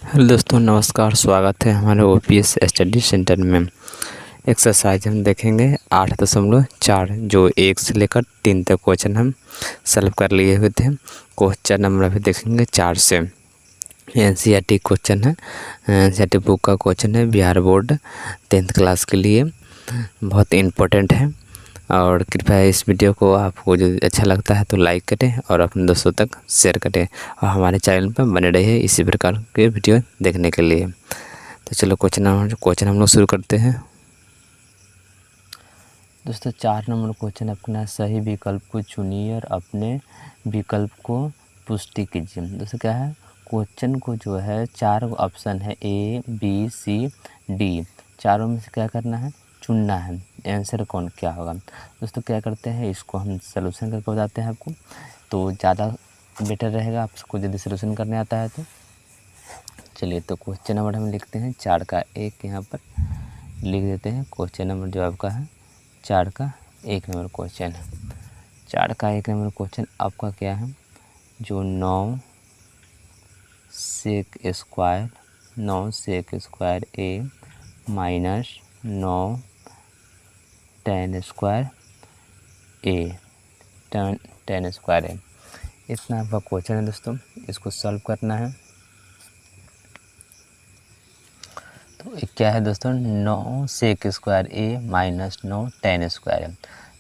Hello दोस्तों, नमस्कार। स्वागत है हमारे ओपीएस स्टडी सेंटर में। एक्सरसाइज हम देखेंगे 8.4 जो 1 से लेकर 3 तक क्वेश्चन हम सॉल्व कर लिए हुए थे। क्वेश्चन नंबर अभी देखेंगे 4 से। एनसीईआरटी क्वेश्चन है, एनसीईआरटी बुक का क्वेश्चन है, बिहार बोर्ड 10th क्लास के लिए बहुत इम्पोर्टेंट है। और कृपया इस वीडियो को आपको जो अच्छा लगता है तो लाइक करें और अपने दोस्तों तक शेयर करें और हमारे चैनल पर बने रहिए इसी प्रकार के वीडियो देखने के लिए। तो चलो क्वेश्चन हम लोग शुरू करते हैं। दोस्तों 4 नंबर क्वेश्चन, अपना सही विकल्प को चुनिए और अपने विकल्प को पुष्टि कीजिए। दोस्तों क्या है, क्वेश्चन को जो है 4 ऑप्शन है A B C D, चारों में से क्या करना है, चुनना है। आंसर कौन क्या होगा। दोस्तों क्या करते हैं, इसको हम सलूशन करके बताते हैं आपको, तो ज़्यादा बेटर रहेगा आपको यदि सलूशन करने आता है तो। चलिए तो क्वेश्चन नंबर हम लिखते हैं 4 का 1 यहाँ पर लिख देते हैं। क्वेश्चन नंबर जो आपका है 4 का 1 नंबर क्वेश्चन है। 4 का 1 नंबर क्वेश्चन आपका क्या है, जो 9 सेक स्क्वायर ए माइनस 9 tan स्क्वायर ए, tan स्क्वायर ए, इतना आपका क्वेश्चन है दोस्तों। इसको सॉल्व करना है। तो क्या है दोस्तों, 9 सेक स्क्वायर ए माइनस 9 tan स्क्वायर ए।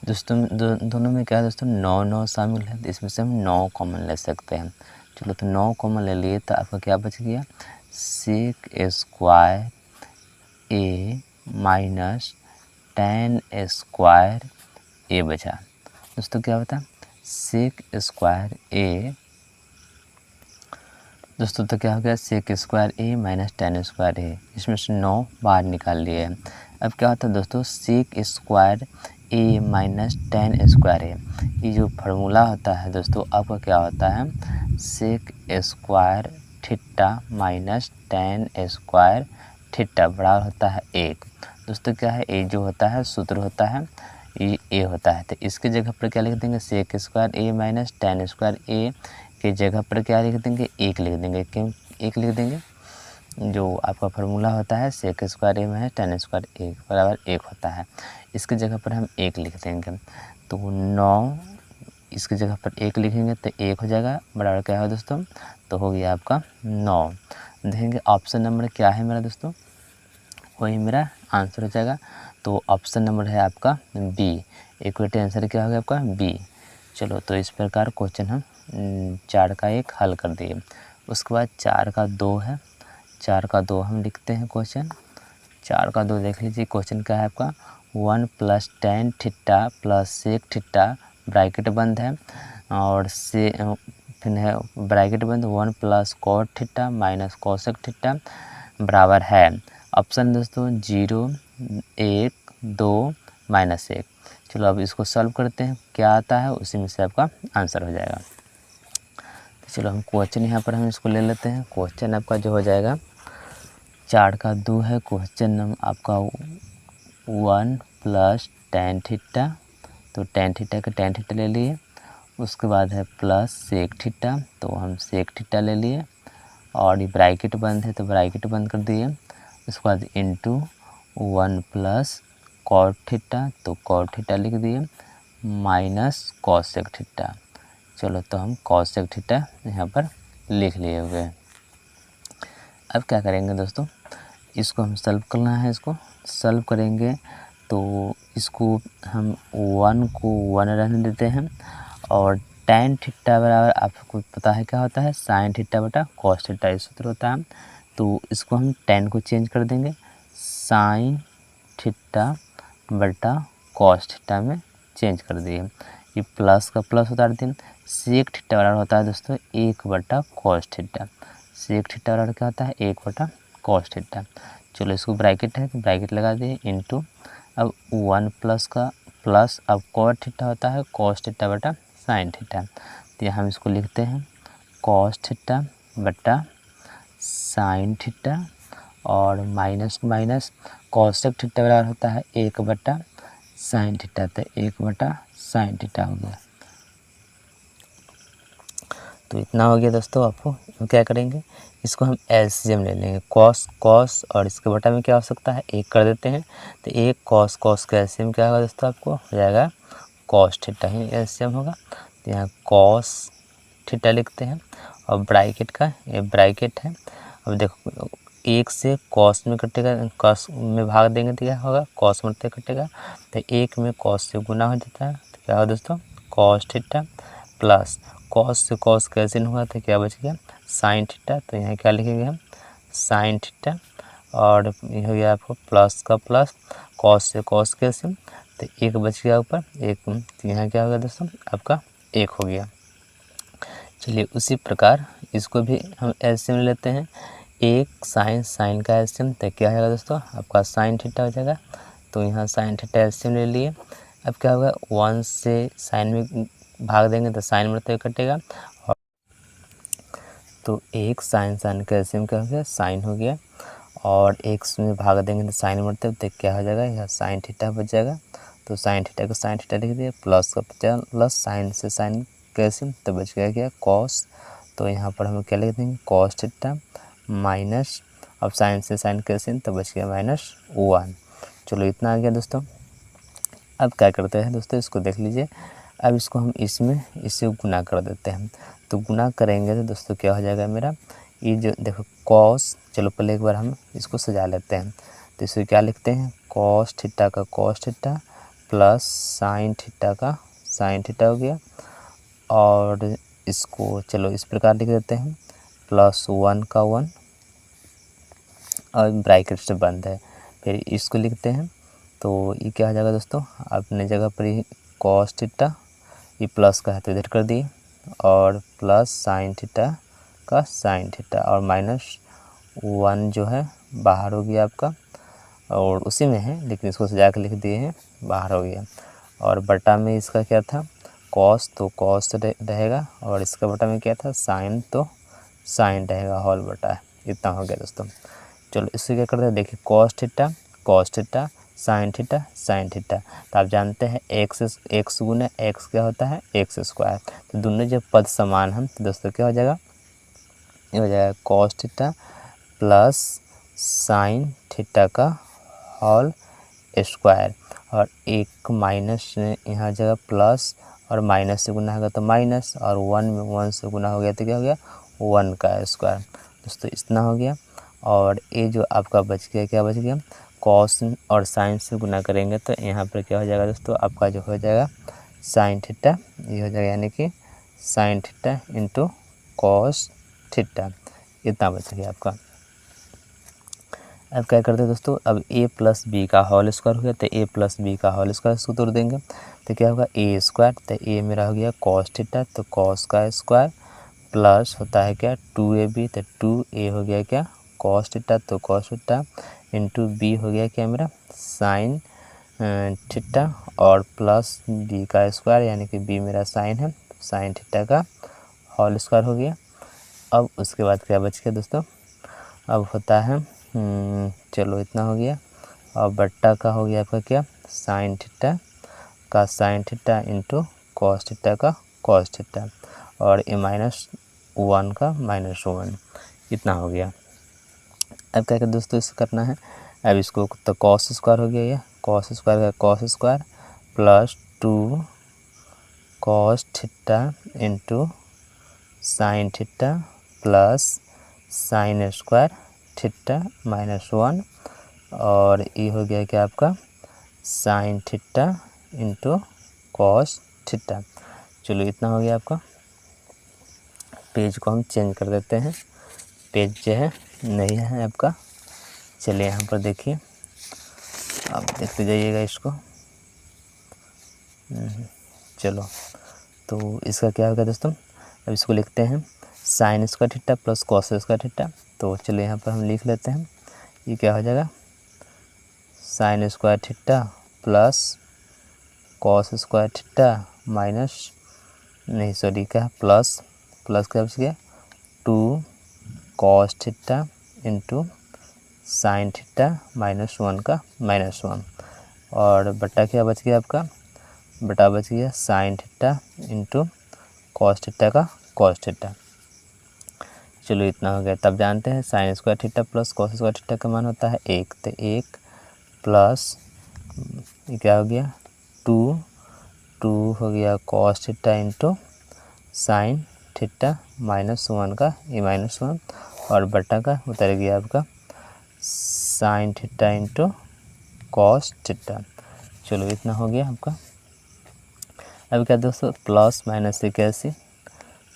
दोस्तों दोनों में क्या है दोस्तों, 9 शामिल है, तो इसमें से हम 9 कॉमन ले सकते हैं। चलो तो 9 कॉमन ले लिए तो आपका क्या बच गया, सेक स्क्वायर ए माइनस tan स्क्वायर ए बचा। दोस्तों क्या होता है, सेक स्क्वायर ए, दोस्तों तो क्या हो गया, सेक स्क्वायर ए माइनस tan स्क्वायर ए, इसमें से 9 बाहर निकाल लिए। अब क्या होता है दोस्तों, सेक स्क्वायर ए माइनस tan स्क्वायर ए, ये जो फार्मूला होता है दोस्तों आपका क्या होता है, sec square theta minus tan square theta बराबर होता है 1। दोस्तों क्या है, ए जो होता है सूत्र होता है ये ए होता है, तो इसके जगह पर क्या लिख देंगे, सेक स्क्वायर ए माइनस tan स्क्वायर ए के जगह पर क्या लिख देंगे, 1 लिख देंगे। क्यों 1 लिख देंगे, जो आपका फार्मूला होता है सेक स्क्वायर ए माइनस tan स्क्वायर ए बराबर 1 होता है, इसके जगह पर हम 1 लिख देंगे। तो 9 इसकी जगह पर 1 लिखेंगे तो 1 हो जाएगा, बराबर क्या है दोस्तों, तो हो गया आपका 9। देखेंगे ऑप्शन नंबर क्या है मेरा दोस्तों, वही मेरा आंसर हो जाएगा। तो ऑप्शन नंबर है आपका बी, इक्वेटिव आंसर क्या हो गया आपका बी। चलो तो इस प्रकार क्वेश्चन हम 4 का 1 हल कर दिए। उसके बाद 4 का 2 है, 4 का 2 हम लिखते हैं क्वेश्चन। 4 का 2 देख लीजिए, क्वेश्चन क्या है आपका, 1 plus tan theta plus sec theta bracket बंद है, और से फिर है ब्रैकेट बंद 1 plus cot theta minus cosec theta बराबर है। ऑप्शन दोस्तों 0 1 2 माइनस 1। चलो अब इसको सॉल्व करते हैं, क्या आता है उसी में से आपका आंसर हो जाएगा। तो चलो हम क्वेश्चन यहाँ पर हम इसको ले लेते हैं। क्वेश्चन आपका जो हो जाएगा 4 का 2 है, क्वेश्चन आपका 1 प्लस tan थीटा, तो tan थीटा का tan थीटा ले लिए। उसके बाद है प्लस सेक थीटा, तो हम सेक थीटा ले लिए, और ये ब्रैकेट बंद है तो ब्रैकेट बंद कर दिए। उसके बाद इंटू 1 प्लस कॉट थीटा, तो कॉट थीटा लिख दिए, माइनस कॉसेक थीटा। चलो तो हम कॉसेक थीटा यहाँ पर लिख लिए हुए हैं। अब क्या करेंगे दोस्तों, इसको हम सॉल्व करना है। इसको सॉल्व करेंगे तो इसको हम 1 को 1 रहने देते हैं, और tan थीटा बराबर आपको पता है क्या होता है, साइन थीटा बटा कॉस थीटा, इस सूत्र होता है। तो इसको हम tan को चेंज कर देंगे, साइन थीटा बटा कॉस थीटा में चेंज कर दिए। ये प्लस का प्लस उतार दें, सेक थीटा बराबर होता है दोस्तों 1 बटा कॉस थीटा। सेक थीटा बराबर क्या होता है, 1 बटा कॉस थीटा। चलो इसको ब्रैकेट है तो ब्रैकेट लगा दिए, इंटू अब 1 प्लस का प्लस, अब कॉट थीटा होता है कॉस थीटा बटा साइन थीटा, तो यहाँ हम इसको लिखते हैं कॉस थीटा बटा साइन थीटा, और माइनस माइनस कॉसेक थीटा बराबर होता है 1 बटा साइन थीटा, तो 1 बटा साइन थीटा हो गया। तो इतना हो गया दोस्तों। आपको क्या करेंगे, इसको हम एलसीएम ले लेंगे, कॉस और इसके बटा में क्या हो सकता है, 1 कर देते हैं। तो 1 कॉस का एलसीएम क्या होगा दोस्तों, आपको हो जाएगा कॉस थीटा ही एलसीएम होगा। तो यहाँ कॉस थीटा लिखते हैं और ब्रैकेट का ये ब्रैकेट है। अब देखो 1 से कॉस में कटेगा, कॉस में भाग देंगे तो क्या होगा, कॉस मरते कटेगा। तो 1 में कॉस से गुना हो जाता है, तो क्या होगा दोस्तों, कॉस थीटा प्लस कॉस से कॉस कैंसिल हुआ तो क्या बच गया, साइन थीटा। तो यहाँ क्या लिखेंगे हम, साइन थीटा और ये हो गया आपको प्लस का प्लस, कॉस से कॉस कैंसिल, तो 1 बच गया ऊपर 1। तो यहाँ क्या होगा दोस्तों, आपका 1 हो गया। चलिए उसी प्रकार इसको भी हम एलसीएम लेते हैं, 1 साइन का एलसीएम, तो क्या होगा दोस्तों, आपका साइन थीटा हो जाएगा। तो यहाँ साइन थीटा एलसीएम ले लिए। अब क्या होगा, 1 से साइन में भाग देंगे तो साइन बढ़ते हुए कटेगा, और तो 1 साइन का एलसीएम क्या हो गया, साइन हो गया, और 1 में भाग देंगे तो साइन बढ़ते हुए, तो क्या हो जाएगा, यह साइन थीटा बच जाएगा। तो साइन थीटा को साइन थीटा लिख दिया, प्लस का प्लस साइन से साइन कैसे, तो बच गया क्या, कॉस। तो यहाँ पर हम क्या लिख देंगे, कॉस थीटा माइनस, अब साइन से साइन कैसे, तो बच गया -1। चलो इतना आ गया दोस्तों। अब क्या करते हैं दोस्तों, इसको देख लीजिए। अब इसको हम इससे गुना कर देते हैं। तो गुना करेंगे तो दोस्तों क्या हो जाएगा मेरा, ये जो देखो कॉस, चलो पहले एक बार हम इसको सजा लेते हैं। तो इसे क्या लिखते हैं, कॉस थीटा का cos theta plus sine theta का साइन थीटा हो गया, और इसको चलो इस प्रकार लिख देते हैं, +1 का 1 और ब्रैकेट से बंद है। फिर इसको लिखते हैं, तो ये क्या हो जाएगा दोस्तों, अपने जगह पर ही कॉस थीटा, ये प्लस का है तो इधर कर दिए, और प्लस साइन थीटा का साइन थीटा, और -1 जो है बाहर हो गया आपका, और उसी में है लेकिन इसको सजा कर लिख दिए हैं, बाहर हो गया। और बटा में इसका क्या था, कॉस, तो कॉस रहेगा, और इसका बटा में क्या था, साइन, तो साइन रहेगा होल बटा। इतना हो गया दोस्तों। चलो इससे क्या करते हैं, देखिए कॉस थीटा साइन थीटा। तो आप जानते हैं एक्स गुना एक्स क्या होता है, एक्स स्क्वायर। तो दोनों जब पद समान हैं तो दोस्तों क्या हो जाएगा, ये हो जाएगा cos theta plus sine theta का होल स्क्वायर, और एक माइनस यहाँ जगह प्लस, और माइनस से गुना होगा तो माइनस, और 1 से गुना हो गया तो क्या हो गया, 1 का स्क्वायर। दोस्तों इतना हो गया। और ये जो आपका बच गया, क्या बच गया, कॉस और साइन से गुना करेंगे तो यहाँ पर क्या हो जाएगा दोस्तों, आपका जो हो जाएगा साइन थीटा, ये हो जाएगा यानी कि sign theta into cos theta, इतना बच गया आपका। अब क्या करते हैं दोस्तों, अब a प्लस बी का होल स्क्वायर हो गया, तो a प्लस बी का होल स्क्वायर इसको तोड़ देंगे तो क्या होगा, a स्क्वायर, तो a मेरा हो गया कॉस थीटा, तो कॉस का स्क्वायर प्लस होता है क्या 2ab, तो 2a हो गया क्या कॉस थीटा, तो कॉस थीटा इंटू बी हो गया क्या मेरा साइन थीटा, और प्लस b का स्क्वायर यानी कि b मेरा साइन है, साइन थीटा का होल स्क्वायर हो गया। अब उसके बाद क्या बच गया दोस्तों, अब होता है चलो इतना हो गया, और बट्टा का हो गया आपका क्या साइन थीटा का sign theta into cos theta का कॉस थीटा, और ये -1 का -1, इतना हो गया। अब क्या कर दोस्तों इसको करना है, अब इसको तो कॉस स्क्वायर हो गया, ये कॉस स्क्वायर का cos square plus 2 cos theta into sine theta plus sine square theta -1, और ये हो गया क्या आपका sign theta into cos theta. चलो इतना हो गया आपका। पेज को हम चेंज कर देते हैं, पेज जो है नहीं है आपका। चलिए यहाँ पर देखिए, आप देखते जाइएगा इसको। चलो तो इसका क्या होगा दोस्तों, अब इसको लिखते हैं sine square theta plus cos square theta. तो चलिए यहाँ पर हम लिख लेते हैं, ये क्या हो जाएगा sine square theta plus cos square theta minus नहीं सॉरी क्या प्लस क्या बच गया 2 cos theta into sine theta -1 का -1, और बटा क्या बच गया आपका, बटा बच गया sign theta into cos theta का कॉस थीटा। चलो इतना हो गया। तब जानते हैं sine square theta plus cos square theta का मान होता है 1, तो 1 प्लस ये क्या हो गया 2 हो गया cos theta into sine theta -1 का ये -1 और बटा का उतर गया आपका sign theta into cos theta. चलो इतना हो गया आपका। अब क्या दोस्तों प्लस माइनस से कैसे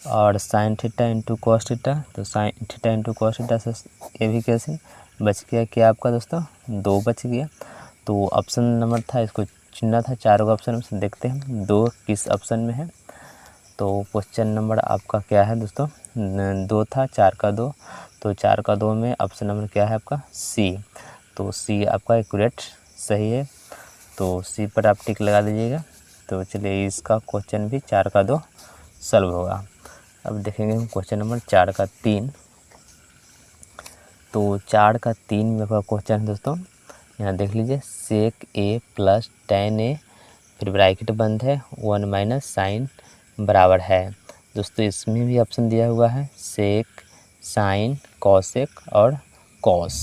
और sine theta into cos theta, तो sine theta into cos theta से ये भी कैसे बच गया क्या आपका दोस्तों 2 बच गया। तो ऑप्शन नंबर था इसको चुनना था, चारों का ऑप्शन में देखते हैं 2 किस ऑप्शन में है। तो क्वेश्चन नंबर आपका क्या है दोस्तों 2 था, 4 का 2, तो 4 का 2 में ऑप्शन नंबर क्या है आपका सी। तो सी आपका एक्यूरेट सही है, तो सी पर आप टिक लगा दीजिएगा। तो चलिए इसका क्वेश्चन भी 4 का 2 सॉल्व होगा। अब देखेंगे हम क्वेश्चन नंबर 4 का 3। तो 4 का 3 में आपका क्वेश्चन है दोस्तों, यहाँ देख लीजिए सेक ए प्लस tan ए फिर ब्रैकेट बंद है 1 माइनस साइन बराबर है। दोस्तों इसमें भी ऑप्शन दिया हुआ है सेक, साइन, कॉसेक और कॉस।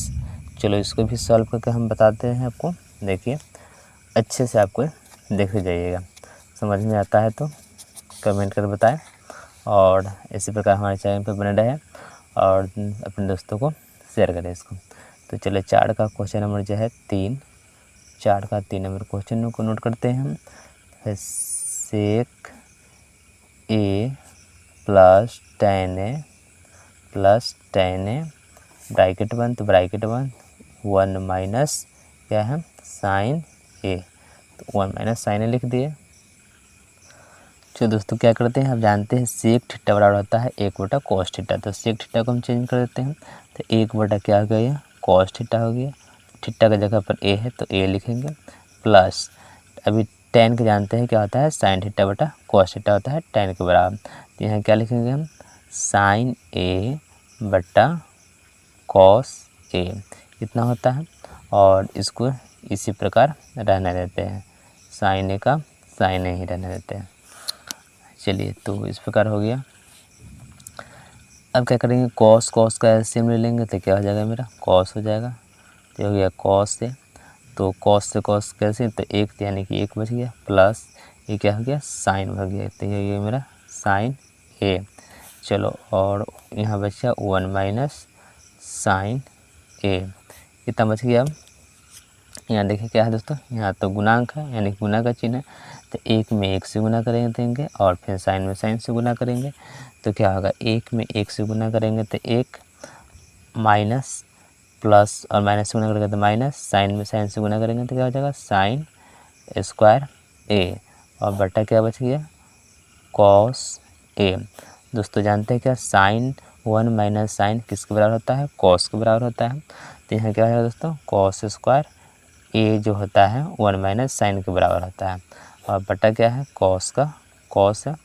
चलो इसको भी सॉल्व करके हम बताते हैं आपको। देखिए अच्छे से आपको देखते जाइएगा, समझ में आता है तो कमेंट कर बताएं और इसी प्रकार हमारे चैनल पर बने रहें और अपने दोस्तों को शेयर करें इसको। तो चलिए 4 का क्वेश्चन नंबर जो है 3, 4 का 3 नंबर क्वेश्चन को नोट करते हैं हम। सेक ए प्लस tan ए ब्रैकेट बंद, तो ब्रैकेट बंद 1 माइनस क्या है साइन ए, तो 1 माइनस साइन ए लिख दिए। चलो दोस्तों क्या करते हैं, आप जानते हैं सेक थीटा बराबर होता है 1 बटा कॉस थीटा, तो सेक थीटा को हम चेंज कर देते हैं। तो 1 बटा क्या हो गया कॉस थीटा हो गया, थीटा की जगह पर ए है तो ए लिखेंगे प्लस अभी tan के जानते हैं क्या होता है साइन थीटा बटा कॉस थीटा होता है tan के बराबर। तो यहाँ क्या लिखेंगे हम साइन ए बटा कॉस ए इतना होता है और इसको इसी प्रकार रहने देते हैं, साइन ए का साइन ए ही रहने देते हैं। चलिए तो इस प्रकार हो गया। अब क्या करेंगे कॉस का एलसीएम ले लेंगे तो क्या हो जाएगा मेरा कॉस हो जाएगा, तो हो गया कॉस से, तो कॉस से कॉस कैसे तो 1 यानी कि 1 बच गया प्लस ये क्या हो गया साइन हो गया, तो ये मेरा साइन ए। चलो और यहाँ बचा 1 माइनस साइन ए कितना बच गया। अब यहाँ देखिए क्या है दोस्तों, यहाँ तो गुणांक है यानी गुना का चिन्ह है, तो 1 में 1 से गुना करेंगे देंगे और फिर साइन में साइन से गुना करेंगे तो क्या होगा 1 में 1 से गुना करेंगे तो 1 माइनस प्लस और माइनस से गुना करेंगे तो माइनस, साइन में साइन से गुना करेंगे तो क्या हो जाएगा साइन स्क्वायर ए और बटा क्या बच गया कॉस ए। दोस्तों जानते हैं क्या साइन 1 माइनस साइन किसके बराबर होता है कॉस के बराबर होता है, तो यहाँ क्या है दोस्तों कॉस स्क्वायर ए जो होता है 1 माइनस साइन के बराबर होता है और बटा क्या है कॉस का कॉस है।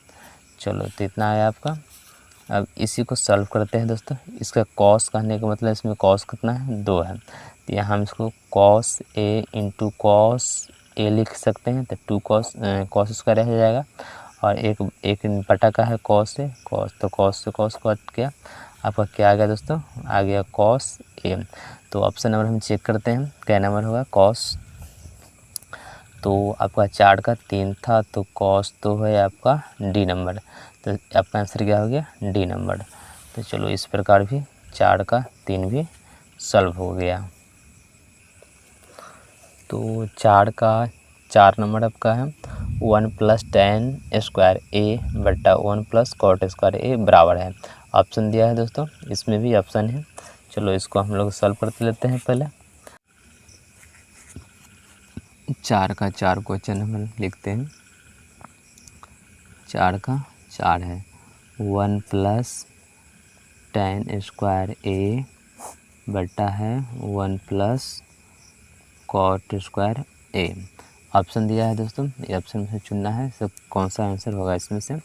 चलो तो इतना आया आपका। अब इसी को सॉल्व करते हैं दोस्तों, इसका कॉस कहने का मतलब इसमें कॉस कितना है 2 है, तो यहाँ हम इसको कॉस ए इंटू कॉस ए लिख सकते हैं, तो 2 कॉस स्क्वायर रह जाएगा और एक बटा का है कॉस ए कॉस, तो कॉस से कॉस कट गया, आपका क्या आ गया दोस्तों आ गया कॉस ए। तो ऑप्शन नंबर हम चेक करते हैं क्या नंबर होगा कॉस, तो आपका 4 का 3 था तो कॉस तो है आपका डी नंबर, तो आपका आंसर क्या हो गया डी नंबर। तो चलो इस प्रकार भी 4 का 3 भी सॉल्व हो गया। तो 4 का 4 नंबर आपका है 1 प्लस tan स्क्वायर ए बटा 1 प्लस कॉट स्क्वायर ए बराबर है। ऑप्शन दिया है दोस्तों, इसमें भी ऑप्शन है। चलो इसको हम लोग सॉल्व करते लेते हैं। पहले 4 का 4 क्वेश्चन हम लिखते हैं। 4 का 4 है 1 प्लस tan स्क्वायर ए बटा है 1 प्लस कॉट स्क्वायर ए। ऑप्शन दिया है दोस्तों, ये ऑप्शन से चुनना है सब कौन सा आंसर होगा इसमें से।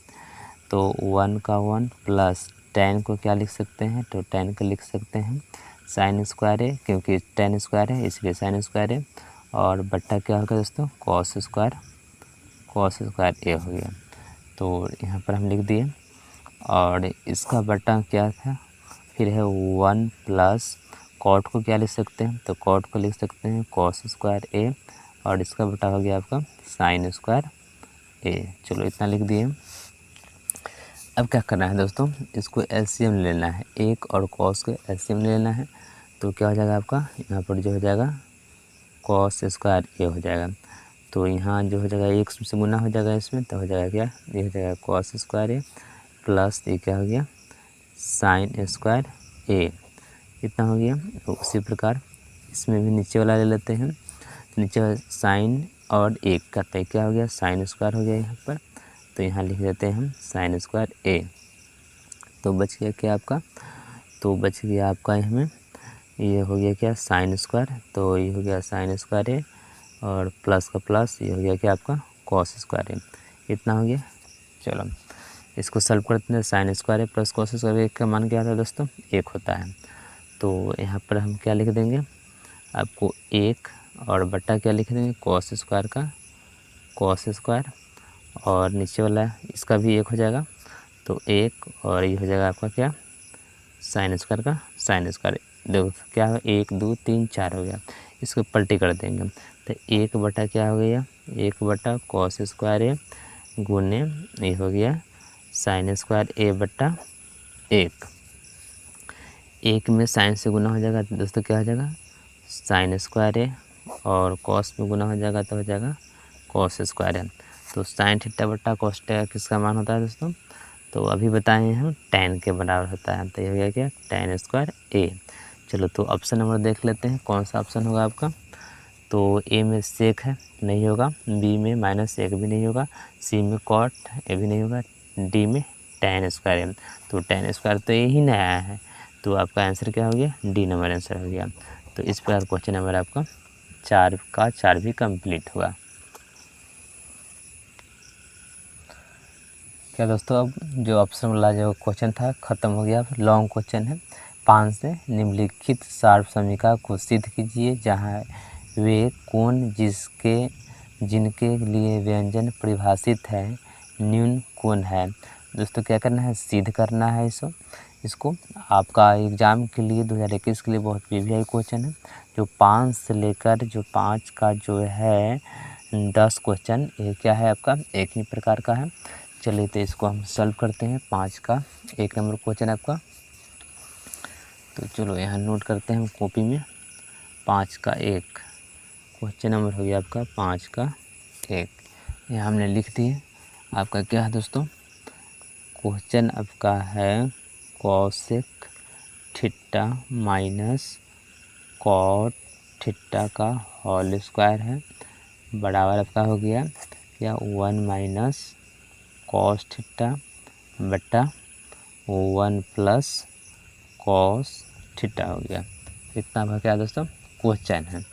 तो 1 का 1 प्लस tan को क्या लिख सकते हैं, तो tan को लिख सकते हैं साइन स्क्वायर ए, क्योंकि tan स्क्वायर है इसलिए साइन स्क्वायर ए और बट्टा क्या होगा दोस्तों कॉस स्क्वायर ए हो गया। तो यहाँ पर हम लिख दिए और इसका बटा क्या था, फिर है 1 प्लस कॉट को क्या लिख सकते हैं, तो कॉट को लिख सकते हैं कॉस स्क्वायर ए, और इसका बटा हो गया आपका साइन स्क्वायर ए। चलो इतना लिख दिए। अब क्या करना है दोस्तों, इसको एलसीएम लेना है, एक और कॉस को एलसीएम लेना है। तो क्या हो जाएगा आपका, यहाँ पर जो हो जाएगा कॉस स्क्वायर ए हो जाएगा। तो यहाँ जो हो जाएगा एक से गुना हो जाएगा इसमें, तो हो जाएगा क्या, ये हो जाएगा कॉस स्क्वायर ए प्लस ये क्या हो गया साइन स्क्वायर ए, इतना हो गया। तो उसी प्रकार इसमें भी नीचे वाला ले लेते हैं। नीचे साइन और एक का तो क्या हो गया साइन स्क्वायर हो गया यहाँ पर, तो यहाँ लिख देते हैं हम साइन स्क्वायर ए। तो बच गया क्या आपका, तो बच गया आपका हमें ये हो गया क्या साइन स्क्वायर, तो ये हो गया साइन स्क्वायर ए और प्लस का प्लस ये हो गया क्या आपका कॉस स्क्वायर ए, इतना हो गया। चलो इसको सॉल्व करते हैं। साइन स्क्वायर ए प्लस कॉस स्क्वायर ए का मान क्या होता है दोस्तों, एक होता है। तो यहाँ पर हम क्या लिख देंगे आपको एक, और बट्टा क्या लिख देंगे कॉस स्क्वायर का कॉस स्क्वायर, और नीचे वाला इसका भी एक हो जाएगा, तो एक, और ये हो जाएगा आपका क्या साइन स्क्वायर का साइन स्क्वायर। देखो क्या है 1 2 3 4 हो गया, इसको पलटी कर देंगे। तो एक बटा क्या हो गया, एक बटा कॉस स्क्वायर ए गुने ये हो गया साइन स्क्वायर ए बटा एक। एक में साइन से गुना हो जाएगा तो दोस्तों क्या हो जाएगा साइन स्क्वायर ए, और कॉस में गुना हो जाएगा तो हो जाएगा कॉस स्क्वायर ए। तो साइन थीटा बटा कॉस थीटा किसका मान होता है दोस्तों, तो अभी बताए हैं हम tan के बराबर होता है। तो ये हो गया क्या tan स्क्वायर ए। चलो तो ऑप्शन नंबर देख लेते हैं कौन सा ऑप्शन होगा आपका। तो ए में सेक है, नहीं होगा, बी में माइनस एक भी नहीं होगा, सी में कॉट ए भी नहीं होगा, डी में tan स्क्वायर ए। तो tan स्क्वायर तो ए ही नहीं आया है, तो आपका आंसर क्या हो गया डी नंबर आंसर हो गया। तो इस प्रकार क्वेश्चन नंबर आपका 4 का 4 भी कंप्लीट हुआ। क्या दोस्तों, अब जो ऑप्शन वाला जो क्वेश्चन था ख़त्म हो गया। लॉन्ग क्वेश्चन है। 5 से निम्नलिखित सार्व समीकरण को सिद्ध कीजिए जहां वे कोण जिनके लिए व्यंजन परिभाषित है न्यून कोण है। दोस्तों क्या करना है, सिद्ध करना है इसको। आपका एग्ज़ाम के लिए 2021 के लिए बहुत पीवीआई क्वेश्चन है, जो 5 से लेकर जो 5 का जो है 10 क्वेश्चन ये क्या है आपका एक ही प्रकार का है। चलिए तो इसको हम सॉल्व करते हैं। 5 का 1 नंबर क्वेश्चन आपका, तो चलो यहाँ नोट करते हैं कॉपी में। 5 का 1 क्वेश्चन नंबर हो गया आपका 5 का 1, यहाँ हमने लिख दिए। आपका क्या है दोस्तों, क्वेश्चन आपका है cosec theta minus cot theta का होल स्क्वायर है, बराबर आपका हो गया या 1 माइनस कॉस थीटा बटा 1 प्लस कॉस थीटा हो गया। इतना आपका क्या दोस्तों क्वेश्चन है।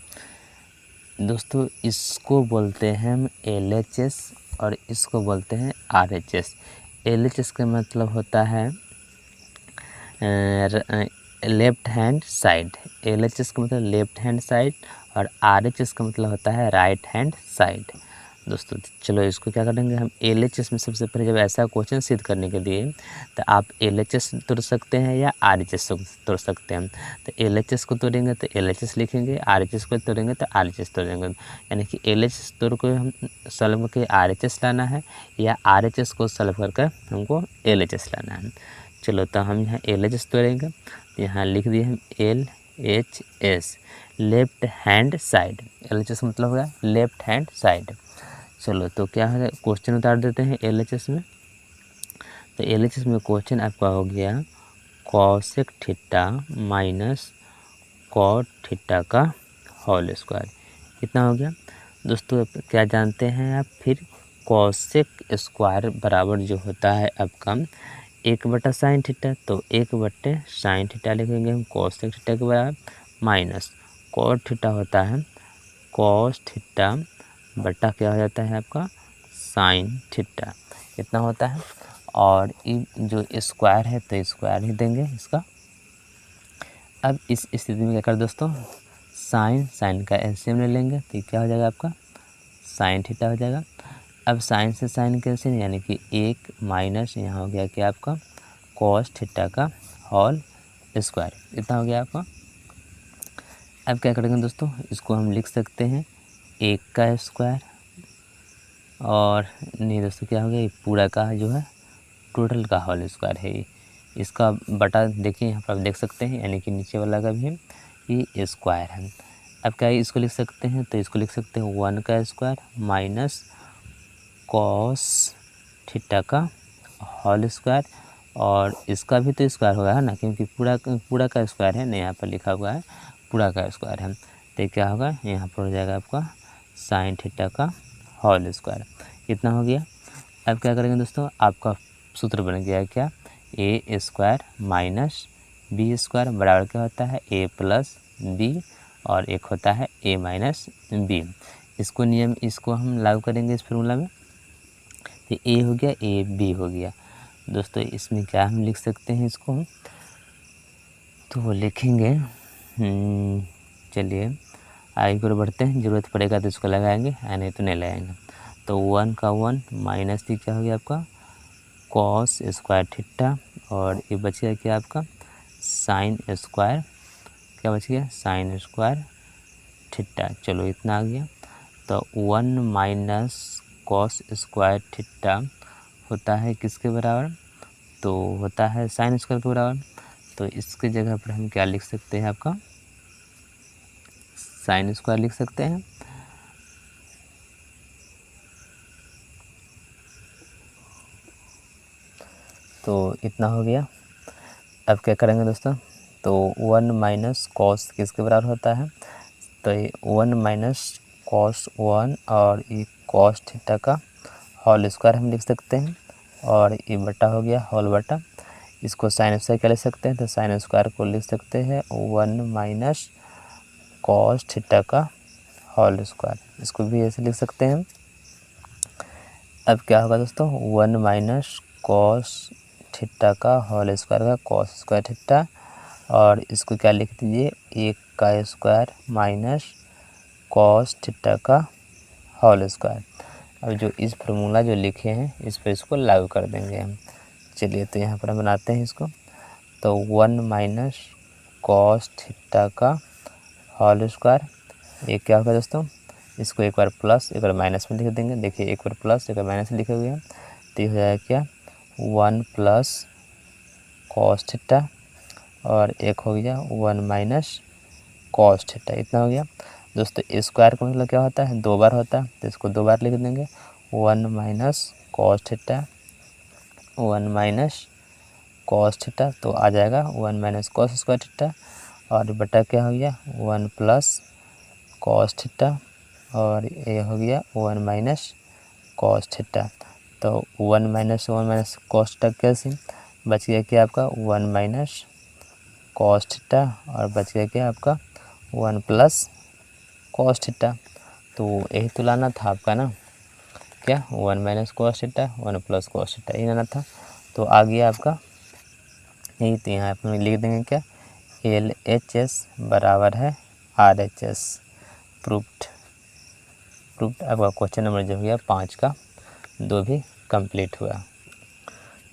दोस्तों इसको बोलते हैं हम LHS और इसको बोलते हैं RHS। LHS का मतलब होता है लेफ्ट हैंड साइड, LHS का मतलब लेफ्ट हैंड साइड, और RHS का मतलब होता है राइट हैंड साइड। दोस्तों चलो इसको क्या करेंगे हम, LHS में सबसे पहले जब ऐसा क्वेश्चन सिद्ध करने के लिए तो आप LHS तोड़ सकते हैं या RHS तोड़ सकते हैं। तो LHS को तोड़ेंगे तो LHS लिखेंगे, RHS को तोड़ेंगे तो RHS तोड़ेंगे। यानी कि LHS तोड़ को हम सॉल्व करके RHS लाना है, या RHS को सॉल्व करके हमको LHS लाना है। चलो तो हम यहाँ LHS तोड़ेंगे, यहाँ लिख दिए हम LHS left hand side. LHS मतलब होगा लेफ्ट हैंड साइड। चलो तो क्या है क्वेश्चन उतार देते हैं LHS में। तो LHS में क्वेश्चन आपका हो गया cosec theta minus cot theta का होल स्क्वायर, कितना हो गया दोस्तों क्या जानते हैं आप, फिर कॉसेक स्क्वायर बराबर जो होता है आपका 1 बटा साइन थीटा, तो 1 बटे साइन थीटा लिखेंगे हम कॉसेक थीटा के बराबर, माइनस कॉट थीटा होता है कॉस थीटा बटा क्या हो जाता है आपका साइन थीटा, इतना होता है। और जो स्क्वायर है तो स्क्वायर ही देंगे इसका। अब इस स्थिति में क्या कर दोस्तों, साइन का एलसीएम ले लेंगे तो क्या हो जाएगा आपका साइन थीटा हो जाएगा। अब साइन से साइन कैंसिल, यानी कि 1 माइनस यहाँ हो गया क्या आपका कॉस थीटा का होल स्क्वायर। इतना हो गया आपका। अब क्या करेंगे दोस्तों, इसको हम लिख सकते हैं 1 का स्क्वायर, और नहीं दोस्तों क्या हो गया, ये पूरा का जो है टोटल का होल स्क्वायर है। इसका बटा देखिए यहाँ पर आप देख सकते हैं, यानी कि नीचे वाला का भी है, ये स्क्वायर है। अब क्या इसको लिख सकते हैं, तो इसको लिख सकते हैं 1 का स्क्वायर माइनस कॉस थीटा का होल स्क्वायर, और इसका भी तो स्क्वायर होगा है ना, क्योंकि पूरा का स्क्वायर है ना, यहाँ पर लिखा हुआ है पूरा का स्क्वायर है। तो क्या होगा, यहाँ पर हो जाएगा आपका साइन थीटा का होल स्क्वायर। इतना हो गया। अब क्या करेंगे दोस्तों, आपका सूत्र बन गया क्या, ए स्क्वायर माइनस बी स्क्वायर बराबर क्या होता है, ए प्लस बी, और एक होता है ए माइनस बी। इसको हम लागू करेंगे इस फॉर्मूला में, तो ए हो गया, ए बी हो गया। दोस्तों इसमें क्या हम लिख सकते हैं इसको, तो वो लिखेंगे, चलिए आगे की ओर बढ़ते हैं, ज़रूरत पड़ेगा तो इसको लगाएंगे, नहीं तो नहीं लगाएंगे। तो 1 का 1 माइनस थी क्या हो गया आपका कॉस स्क्वायर थीटा, और ये बच गया क्या आपका साइन स्क्वायर, क्या बच गया साइन स्क्वायर थीटा। चलो इतना आ गया। तो 1 माइनस कॉस स्क्वायर थीटा होता है किसके बराबर, तो होता है साइन स्क्वायर के बराबर। तो इसकी जगह पर हम क्या लिख सकते हैं, आपका साइन स्क्वायर लिख सकते हैं। तो इतना हो गया। अब क्या करेंगे दोस्तों, तो 1 माइनस कॉस किसके बराबर होता है, तो ये 1 माइनस कॉस 1 और ये कॉस थीटा का होल स्क्वायर हम लिख सकते हैं, और ये बटा हो गया होल बटा। इसको साइन स्क्वायर क्या लिख सकते हैं, तो साइन स्क्वायर को लिख सकते हैं 1 माइनस कॉस थीटा का होल स्क्वायर, इसको भी ऐसे लिख सकते हैं। अब क्या होगा दोस्तों, 1 माइनस कॉस थीटा का होल स्क्वायर का कॉस स्क्वायर थीटा, और इसको क्या लिख दीजिए 1 का स्क्वायर माइनस कॉस थीटा का होल स्क्वायर। अब जो इस फार्मूला जो लिखे हैं इस पर इसको लागू कर देंगे हम। चलिए तो यहाँ पर हम बनाते हैं इसको। तो 1 माइनस कॉस थीटा का होल स्क्वायर, ये क्या होगा दोस्तों, इसको एक बार प्लस एक बार माइनस में लिख देंगे। देखिए एक बार प्लस एक बार माइनस लिखे हुए हैं, तो ये हो जाएगा क्या 1 प्लस कॉस थीटा, और एक हो गया 1 माइनस कॉस थीटा। इतना हो गया दोस्तों। स्क्वायर का मतलब क्या होता है, 2 बार होता है, तो इसको 2 बार लिख देंगे 1 minus cos theta 1 minus cos theta, तो आ जाएगा 1 माइनस कॉस स्क्वायर थीटा, और बटा क्या हो गया 1 प्लस कॉस थीटा, और ये हो गया 1 माइनस कॉस थीटा। तो 1 माइनस कॉस थीटा कैसे बच गया क्या आपका 1 माइनस कॉस थीटा, और बच गया क्या आपका 1 प्लस कॉस थीटा। तो यही तो लाना था आपका ना, क्या 1 minus cos theta 1 plus cos theta, यही लाना था। तो आ गया आपका यही। तो यहाँ पर लिख देंगे क्या LHS बराबर है RHS। प्रूफ्ड आपका क्वेश्चन नंबर जो हो गया 5 का 2 भी कंप्लीट हुआ।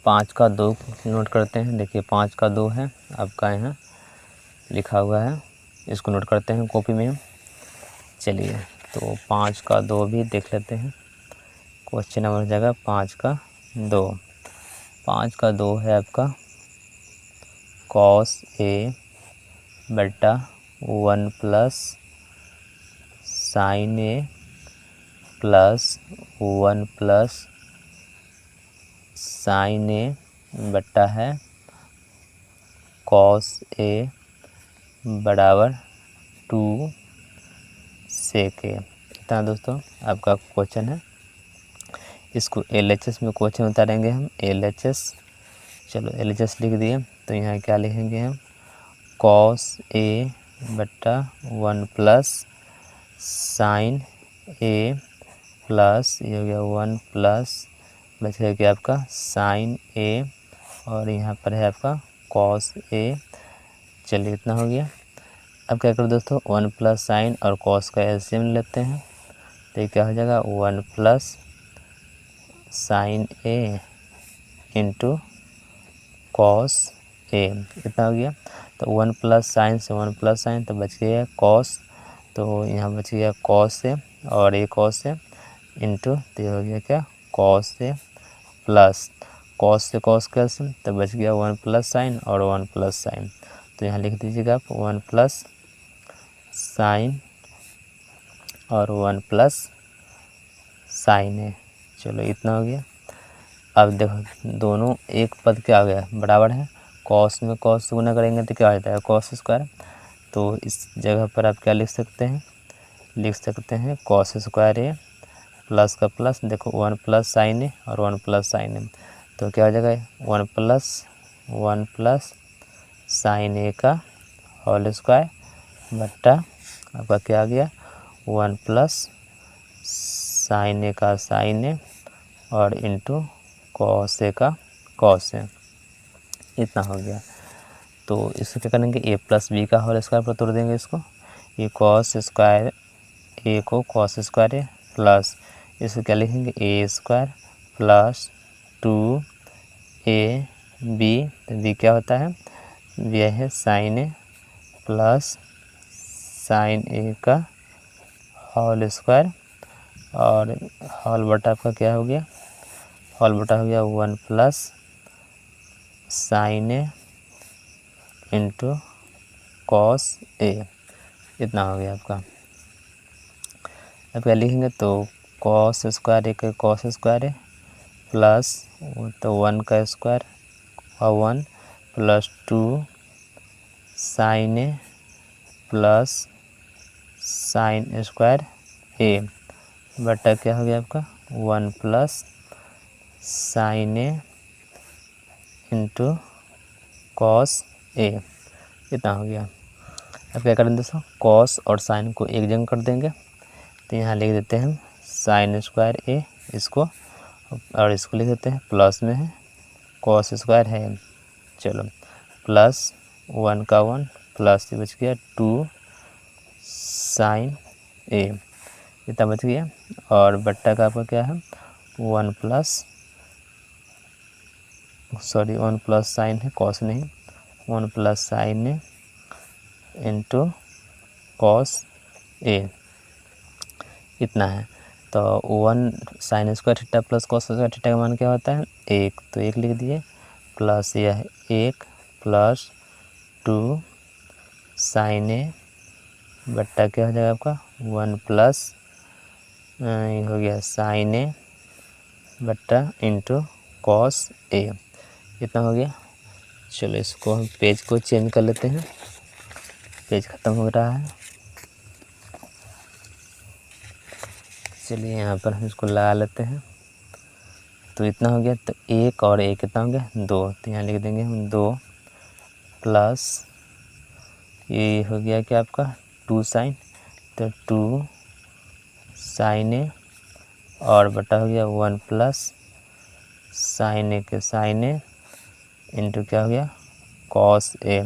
5 का 2 नोट करते हैं। देखिए 5 का 2 है आपका यहाँ लिखा हुआ है, इसको नोट करते हैं कॉपी में हम। चलिए तो 5 का 2 भी देख लेते हैं। क्वेश्चन नंबर जगह 5 का 2। 5 का 2 है आपका कॉस A बटा 1 plus sine A plus 1 plus sine A बटा है कॉस A बराबर 2 सेक A। इतना दोस्तों आपका क्वेश्चन है। इसको LHS में क्वेश्चन उतारेंगे हम। LHS, चलो LHS लिख दिए। तो यहाँ क्या लिखेंगे हम कॉस A बटा 1 प्लस साइन A प्लस ये हो गया 1 प्लस बच गया क्या आपका साइन A, और यहाँ पर है आपका कॉस A। चलिए इतना हो गया। अब क्या करो दोस्तों 1 प्लस साइन और कॉस का एलसीएम लेते हैं। तो ये क्या हो जाएगा 1 plus sine A into cos A, इतना हो गया। तो 1 प्लस साइन से 1 प्लस साइन, तो बच गया कॉस, तो यहाँ बच गया कॉस से और ये कॉस से इंटू, तो ये हो गया क्या कॉस से प्लस कॉस से कॉस कैंसिल, तो बच गया 1 प्लस साइन और 1 प्लस साइन। तो यहाँ लिख दीजिएगा आप 1 प्लस साइन और 1 प्लस साइन है। चलो इतना हो गया। अब देखो दोनों एक पद क्या आ गया बराबर है, कॉस में कॉस से गुना करेंगे तो क्या हो जाता है कॉस स्क्वायर। तो इस जगह पर आप क्या लिख सकते हैं, लिख सकते हैं कॉस स्क्वायर ए प्लस का प्लस, देखो 1 प्लस साइन ए और 1 प्लस साइन ए, तो क्या हो जाएगा 1 प्लस साइन ए का होल स्क्वायर बट्टा आपका क्या आ गया 1 प्लस साइन ए का साइन ए और इंटू कॉस ए का कॉस ए, इतना हो गया। तो इसको क्या करेंगे ए प्लस बी का होल स्क्वायर पर तोड़ देंगे इसको, ये कॉस स्क्वायर ए को कॉस स्क्वायर ए प्लस इसको क्या लिखेंगे ए स्क्वायर प्लस 2 बी, तो बी क्या होता है ये है साइन ए प्लस साइन ए का होल स्क्वायर और होल बटा आपका क्या हो गया, होल बटा हो गया 1 plus sign A into cos A, इतना हो गया आपका। अब क्या लिखेंगे तो कॉस स्क्वायर ए का कॉस स्क्वायर है प्लस तो 1 का स्क्वायर और 1 प्लस 2 साइन ए प्लस साइन स्क्वायर ए बटा क्या हो गया आपका 1 plus sign A into cos A, इतना हो गया। अब क्या करेंगे दोस्तों कॉस और साइन को एक जगह कर देंगे, तो यहाँ लिख देते हैं साइन स्क्वायर ए इसको और इसको लिख देते हैं प्लस में है कॉस स्क्वायर है, चलो प्लस 1 का 1 प्लस ये बच गया 2 साइन ए, इतना बच गया और बट्टा का आपका क्या है 1 प्लस साइन है कॉस नहीं 1 plus sign A into cos A, इतना है। तो 1 sine square theta plus cos square theta का मान क्या होता है 1, तो 1 लिख दिए प्लस यह 1 प्लस 2 साइन ए बट्टा क्या हो जाएगा आपका 1 प्लस ये हो गया साइन ए बट्टा इंटू कॉस ए, इतना हो गया। चलो इसको हम पेज को चेंज कर लेते हैं, पेज ख़त्म हो रहा है। चलिए यहाँ पर हम इसको लगा लेते हैं, तो इतना हो गया। तो 1 और 1 कितना हो गया 2, तो यहाँ लिख देंगे हम 2 प्लस ये हो गया क्या आपका 2 साइन, तो 2 साइन ए और बटा हो गया 1 प्लस साइन ए के साइन ए इंटू क्या हो गया कॉस ए।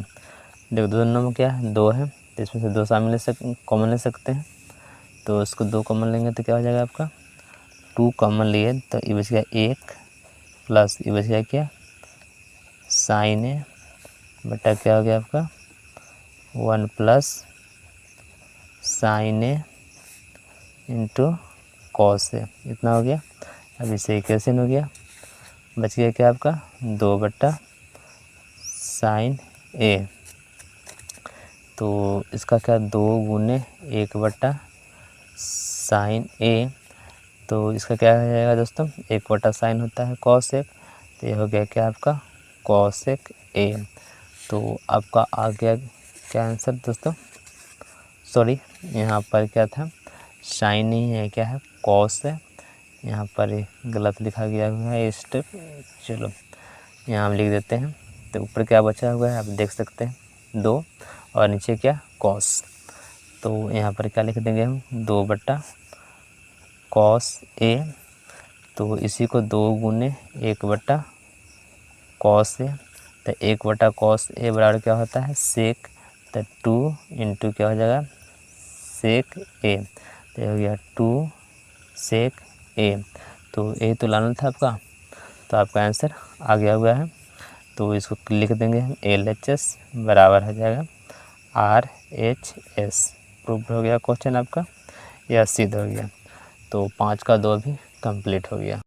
देखो दोनों में क्या है 2 है, तो इसमें से 2 शामिल कॉमन ले सकते हैं, तो इसको 2 कॉमन लेंगे तो क्या हो जाएगा आपका 2 कॉमन लिए, तो ये बच गया 1 प्लस ये बच गया क्या साइन ए बटा क्या हो गया आपका 1 plus sign A into cos A, इतना हो गया। अब इसे इक्वेशन हो गया, बच गया क्या आपका 2 बटा साइन ए, तो इसका क्या 2 गुने 1 बटा साइन ए, तो इसका क्या हो जाएगा दोस्तों 1 बटा साइन होता है कॉस एक, तो ये हो गया क्या आपका कॉस एक ए। तो आपका आ गया क्या आंसर दोस्तों, सॉरी यहाँ पर क्या था साइन नहीं है क्या है कॉस है, यहाँ पर गलत लिखा गया हुआ है स्टेप। चलो यहाँ हम लिख देते हैं, तो ऊपर क्या बचा हुआ है आप देख सकते हैं 2 और नीचे क्या कॉस, तो यहाँ पर क्या लिख देंगे हम 2 बटा कॉस ए, तो इसी को 2 गुने 1 बटा कॉस ए, तो 1 बटा कॉस ए बराबर क्या होता है सेक, तो 2 इंटू क्या हो जाएगा सेक ए, तो ये हो गया 2 सेक ए। तो यही तो लाना था आपका, तो आपका आंसर आ गया हुआ है। तो इसको लिख देंगे हम LHS बराबर हो जाएगा RHS। प्रूव हो गया क्वेश्चन आपका, यह सिद्ध हो गया। तो 5 का 2 भी कंप्लीट हो गया।